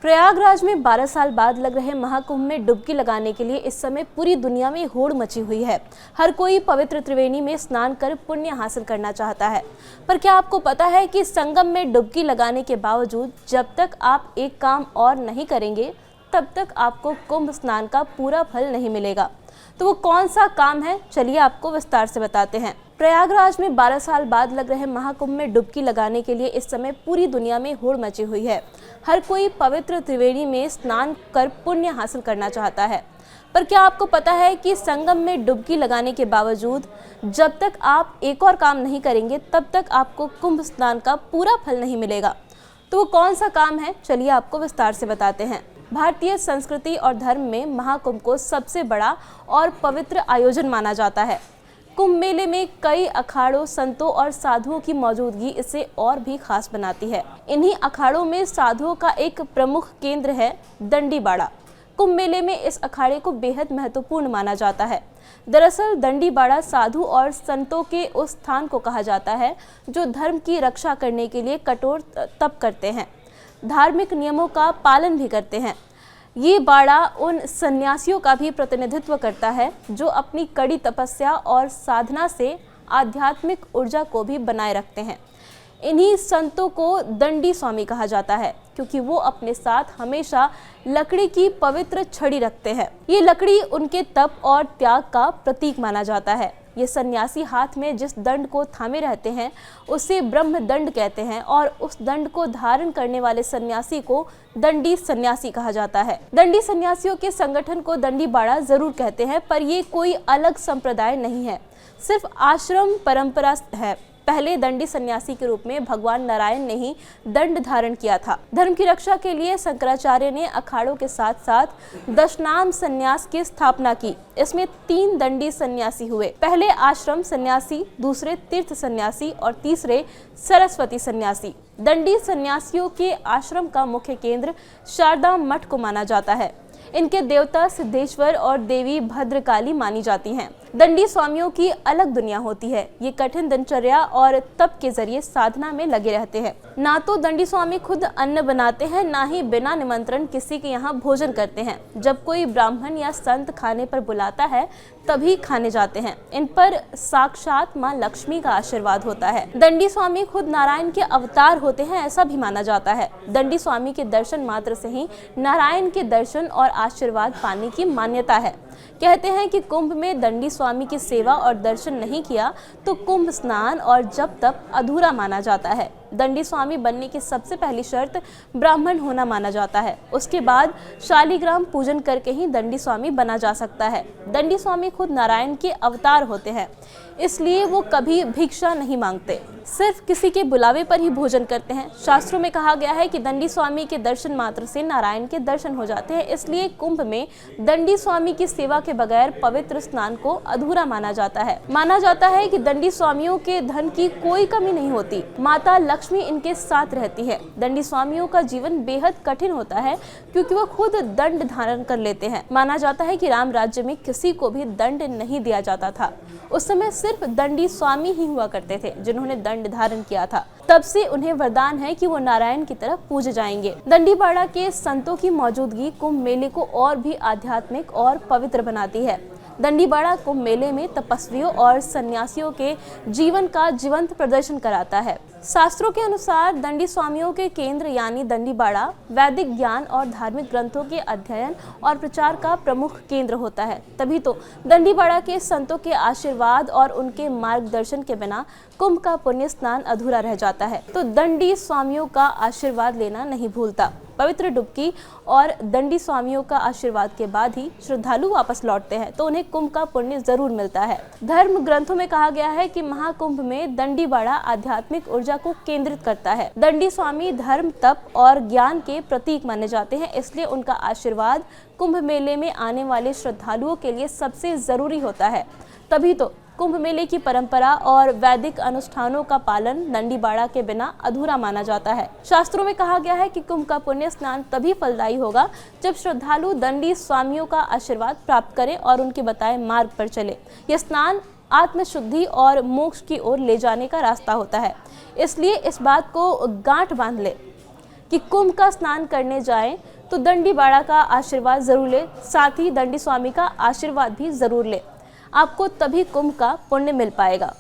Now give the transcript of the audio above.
प्रयागराज में 12 साल बाद लग रहे महाकुंभ में डुबकी लगाने के लिए इस समय पूरी दुनिया में होड़ मची हुई है। हर कोई पवित्र त्रिवेणी में स्नान कर पुण्य हासिल करना चाहता है। पर क्या आपको पता है कि संगम में डुबकी लगाने के बावजूद जब तक आप एक काम और नहीं करेंगे तब तक आपको कुंभ स्नान का पूरा फल नहीं मिलेगा। तो वो कौन सा काम है, चलिए आपको विस्तार से बताते हैं। प्रयागराज में 12 साल बाद लग रहे महाकुंभ में डुबकी लगाने के लिए इस समय पूरी दुनिया में होड़ मची हुई है। हर कोई पवित्र त्रिवेणी में स्नान कर पुण्य हासिल करना चाहता है। पर क्या आपको पता है कि संगम में डुबकी लगाने के बावजूद जब तक आप एक और काम नहीं करेंगे तब तक आपको कुंभ स्नान का पूरा फल नहीं मिलेगा। तो वो कौन सा काम है, चलिए आपको विस्तार से बताते हैं। भारतीय संस्कृति और धर्म में महाकुंभ को सबसे बड़ा और पवित्र आयोजन माना जाता है। कुंभ मेले में कई अखाड़ों, संतों और साधुओं की मौजूदगी इसे और भी खास बनाती है। इन्हीं अखाड़ों में साधुओं का एक प्रमुख केंद्र है दंडी बाड़ा। कुंभ मेले में इस अखाड़े को बेहद महत्वपूर्ण माना जाता है। दरअसल दंडी बाड़ा साधु और संतों के उस स्थान को कहा जाता है जो धर्म की रक्षा करने के लिए कठोर तप करते हैं, धार्मिक नियमों का पालन भी करते हैं। ये बाड़ा उन सन्यासियों का भी प्रतिनिधित्व करता है जो अपनी कड़ी तपस्या और साधना से आध्यात्मिक ऊर्जा को भी बनाए रखते हैं। इन्हीं संतों को दंडी स्वामी कहा जाता है क्योंकि वो अपने साथ हमेशा लकड़ी की पवित्र छड़ी रखते हैं। ये लकड़ी उनके तप और त्याग का प्रतीक माना जाता है। ये सन्यासी हाथ में जिस दंड को थामे रहते हैं उसे ब्रह्म दंड कहते हैं और उस दंड को धारण करने वाले सन्यासी को दंडी सन्यासी कहा जाता है। दंडी सन्यासियों के संगठन को दंडी बाड़ा जरूर कहते हैं, पर ये कोई अलग संप्रदाय नहीं है, सिर्फ आश्रम परंपरा है। पहले दंडी सन्यासी के रूप में भगवान नारायण ने ही दंड धारण किया था। धर्म की रक्षा के लिए शंकराचार्य ने अखाड़ों के साथ साथ दशनाम सन्यास की स्थापना की। इसमें 3 दंडी सन्यासी हुए। पहले आश्रम सन्यासी, दूसरे तीर्थ सन्यासी और तीसरे सरस्वती सन्यासी। दंडी सन्यासियों के आश्रम का मुख्य केंद्र शारदा मठ को माना जाता है। इनके देवता सिद्धेश्वर और देवी भद्रकाली मानी जाती हैं। दंडी स्वामियों की अलग दुनिया होती है। ये कठिन दिनचर्या और तप के जरिए साधना में लगे रहते हैं। ना तो दंडी स्वामी खुद अन्न बनाते हैं, ना ही बिना निमंत्रण किसी के यहाँ भोजन करते हैं। जब कोई ब्राह्मण या संत खाने पर बुलाता है तभी खाने जाते हैं। इन पर साक्षात माँ लक्ष्मी का आशीर्वाद होता है। दंडी स्वामी खुद नारायण के अवतार होते हैं, ऐसा भी माना जाता है। दंडी स्वामी के दर्शन मात्र से ही नारायण के दर्शन और आशीर्वाद पाने की मान्यता है। कहते हैं कि कुंभ में दंडी स्वामी की सेवा और दर्शन नहीं किया तो कुंभ स्नान और जप तप अधूरा माना जाता है। दंडी स्वामी बनने की सबसे पहली शर्त ब्राह्मण होना माना जाता है। उसके बाद शालिग्राम पूजन करके ही दंडी स्वामी बना जा सकता है। दंडी स्वामी खुद नारायण के अवतार होते हैं, इसलिए वो कभी भिक्षा नहीं मांगते, सिर्फ किसी के बुलावे पर ही भोजन करते हैं। शास्त्रों में कहा गया है कि दंडी स्वामी के दर्शन मात्र से नारायण के दर्शन हो जाते हैं, इसलिए कुंभ में दंडी स्वामी की सेवा के बगैर पवित्र स्नान को अधूरा माना जाता है। माना जाता है कि दंडी स्वामियों के धन की कोई कमी नहीं होती, माता लक्ष्मी इनके साथ रहती है। दंडी स्वामियों का जीवन बेहद कठिन होता है क्योंकि वो खुद दंड धारण कर लेते हैं। माना जाता है कि राम राज्य में किसी को भी दंड नहीं दिया जाता था। उस समय सिर्फ दंडी स्वामी ही हुआ करते थे जिन्होंने दंड धारण किया था। तब से उन्हें वरदान है कि वो नारायण की तरफ पूजे जाएंगे। दंडी बाड़ा के संतों की मौजूदगी कुंभ मेले को और भी आध्यात्मिक और पवित्र बनाती है। दंडी बाड़ा कुंभ मेले में तपस्वियों और सन्यासियों के जीवन का जीवंत प्रदर्शन कराता है। शास्त्रों के अनुसार दंडी स्वामियों के केंद्र यानी दंडी बाड़ा वैदिक ज्ञान और धार्मिक ग्रंथों के अध्ययन और प्रचार का प्रमुख केंद्र होता है। तभी तो दंडी बाड़ा के संतों के आशीर्वाद और उनके मार्गदर्शन के बिना कुंभ का पुण्य स्नान अधूरा रह जाता है। तो दंडी स्वामियों का आशीर्वाद लेना नहीं भूलता। पवित्र डुबकी और दंडी स्वामियों का आशीर्वाद के बाद ही श्रद्धालु वापस लौटते हैं, तो उन्हें कुंभ का पुण्य जरूर मिलता है। धर्म ग्रंथों में कहा गया है कि महाकुंभ में दंडी बाड़ा आध्यात्मिक ऊर्जा को केंद्रित करता है। दंडी स्वामी धर्म, तप और ज्ञान के प्रतीक माने जाते हैं, इसलिए उनका आशीर्वाद कुंभ मेले में आने वाले श्रद्धालुओं के लिए सबसे जरूरी होता है। तभी तो कुंभ मेले की परंपरा और वैदिक अनुष्ठानों का पालन दंडी बाड़ा के बिना अधूरा माना जाता है। शास्त्रों में कहा गया है कि कुंभ का पुण्य स्नान तभी फलदायी होगा जब श्रद्धालु दंडी स्वामियों का आशीर्वाद प्राप्त करें और उनके बताए मार्ग पर चले। यह स्नान आत्मशुद्धि और मोक्ष की ओर ले जाने का रास्ता होता है। इसलिए इस बात को गांठ बांध ले कि कुंभ का स्नान करने जाएं तो दंडी बाड़ा का आशीर्वाद जरूर लें, साथ ही दंडी स्वामी का आशीर्वाद भी जरूर लें। आपको तभी कुंभ का पुण्य मिल पाएगा।